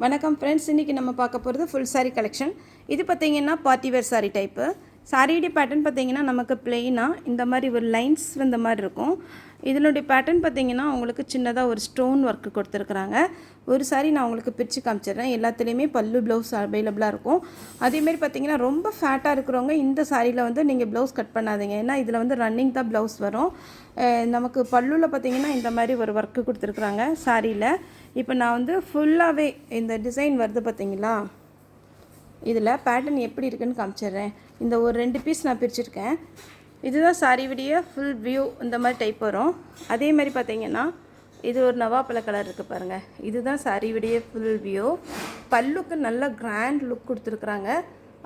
வணக்கம் ஃப்ரெண்ட்ஸ், இன்றைக்கி நம்ம பார்க்க போகிறது ஃபுல் சாரீ கலெக்ஷன். இது பார்த்திங்கன்னா பார்ட்டி வேர் சாரீ டைப்பு. சாரீடி பேட்டர்ன் பார்த்திங்கன்னா நமக்கு பிளெயினாக இந்த மாதிரி ஒரு லைன்ஸ் வந்த மாதிரி இருக்கும். இதனுடைய பேட்டர்ன் பார்த்திங்கன்னா உங்களுக்கு சின்னதாக ஒரு ஸ்டோன் ஒர்க்கு கொடுத்துருக்குறாங்க. ஒரு சாரீ நான் உங்களுக்கு பிரித்து காமிச்சிடுறேன். எல்லாத்துலேயுமே பல்லு ப்ளவுஸ் அவைலபிளாக இருக்கும். அதேமாரி பார்த்திங்கன்னா ரொம்ப ஃபேட்டாக இருக்கிறவங்க இந்த சாரியில் வந்து நீங்கள் ப்ளவுஸ் கட் பண்ணாதீங்க. ஏன்னா இதில் வந்து ரன்னிங் தான் ப்ளவுஸ் வரும். நமக்கு பல்லுவில் பார்த்திங்கன்னா இந்த மாதிரி ஒரு ஒர்க்கு கொடுத்துருக்குறாங்க சாரியில். இப்போ நான் வந்து ஃபுல்லாகவே இந்த டிசைன் வருது பார்த்திங்களா, இதில் பேட்டர்ன் எப்படி இருக்குதுன்னு காமிச்சிடுறேன். இந்த ஒரு 2 பீஸ் நான் பிரிச்சுருக்கேன். இதுதான் சாரி விடிய ஃபுல் வியூ இந்த மாதிரி டைப் வரும். அதே மாதிரி பார்த்திங்கன்னா இது ஒரு நவாப்பழ கலர் இருக்குது பாருங்கள். இதுதான் சாரி விடிய ஃபுல் வியூ. பல்லுக்கு நல்ல கிராண்ட் லுக் கொடுத்துருக்குறாங்க.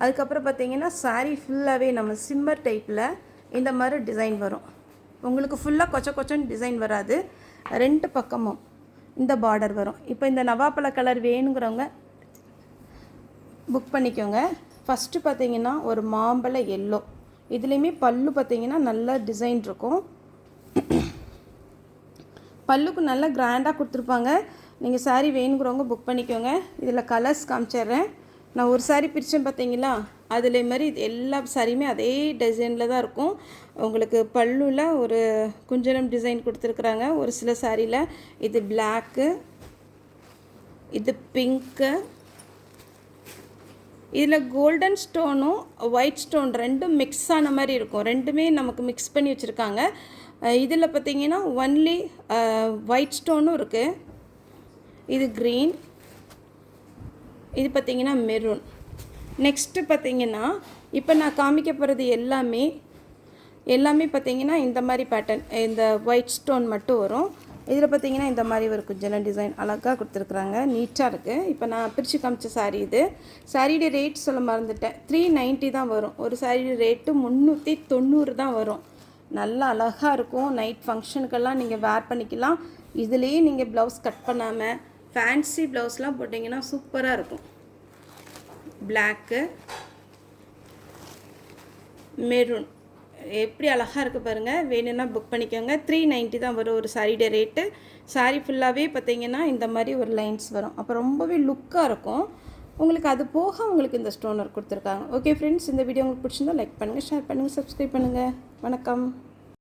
அதுக்கப்புறம் பார்த்திங்கன்னா சாரி ஃபுல்லாகவே நம்ம சிம்மர் டைப்பில் இந்த மாதிரி டிசைன் வரும். உங்களுக்கு ஃபுல்லாக கொச்சன்னு டிசைன் வராது. 2 பக்கமும் இந்த பார்டர் வரும். இப்போ இந்த நவாப்பழ கலர் வேணுங்கிறவங்க புக் பண்ணிக்கோங்க. ஃபஸ்ட்டு பார்த்திங்கன்னா ஒரு மாம்பழ எல்லோ, இதுலேயுமே பல்லு பார்த்திங்கன்னா நல்ல டிசைன் இருக்கும். பல்லுக்கு நல்லா கிராண்டாக கொடுத்துருப்பாங்க. நீங்கள் சாரீ வேணுங்கிறவங்க புக் பண்ணிக்கோங்க. இதில் கலர்ஸ் காமிச்சிட்றேன். நான் ஒரு சாரீ பிரித்தேன் பார்த்தீங்களா, அதில் மாதிரி இது எல்லா சாரியுமே அதே டிசைனில் தான் இருக்கும். உங்களுக்கு பல்லுவில் ஒரு குஞ்சலம் டிசைன் கொடுத்துருக்குறாங்க. ஒரு சில சாரியில் இது பிளாக்கு, இது பிங்க்கு, இதில் கோல்டன் ஸ்டோனும் ஒயிட் ஸ்டோன் ரெண்டும் மிக்ஸ் ஆன மாதிரி இருக்கும். ரெண்டுமே நமக்கு மிக்ஸ் பண்ணி வச்சுருக்காங்க. இதில் பார்த்திங்கன்னா ஒன்லி ஒயிட் ஸ்டோனும் இருக்குது. இது க்ரீன், இது பார்த்திங்கன்னா மெரூன். நெக்ஸ்ட்டு பார்த்திங்கன்னா இப்போ நான் காமிக்க போகிறது எல்லாமே பார்த்திங்கன்னா இந்த மாதிரி பேட்டர்ன், இந்த ஒயிட் ஸ்டோன் மட்டும் வரும். இதில் பார்த்திங்கன்னா இந்த மாதிரி ஒரு குஞ்சலம் டிசைன் அழகாக கொடுத்துருக்குறாங்க. நீட்டாக இருக்குது. இப்போ நான் பிரித்து காமிச்ச சாரீ இது. சாரியோட ரேட் சொல்ல மறந்துட்டேன். 390 தான் வரும். ஒரு சாரியோட ரேட்டு 390 தான் வரும். நல்லா அழகாக இருக்கும். நைட் ஃபங்க்ஷனுக்கெல்லாம் நீங்கள் வேர் பண்ணிக்கலாம். இதுலேயே நீங்கள் ப்ளவுஸ் கட் பண்ணாமல் ஃபேன்சி ப்ளவுஸ்லாம் போட்டிங்கன்னா சூப்பராக இருக்கும். பிளாக்கு, மெரூன் எப்படி அழகாக இருக்குது பாருங்கள். வேணும்னா புக் பண்ணிக்கோங்க. 390 தான் வரும் ஒரு சாரியோட ரேட்டு. சாரீ ஃபுல்லாகவே பார்த்திங்கன்னா இந்த மாதிரி ஒரு லைன்ஸ் வரும். அப்போ ரொம்பவே லுக்காக இருக்கும். உங்களுக்கு அது போக உங்களுக்கு இந்த ஸ்டோன் ஒர்க் கொடுத்துருக்காங்க. ஓகே ஃப்ரெண்ட்ஸ், இந்த வீடியோ உங்களுக்கு பிடிச்சிருந்தா லைக் பண்ணுங்கள், ஷேர் பண்ணுங்கள், சப்ஸ்கிரைப் பண்ணுங்கள். வணக்கம்.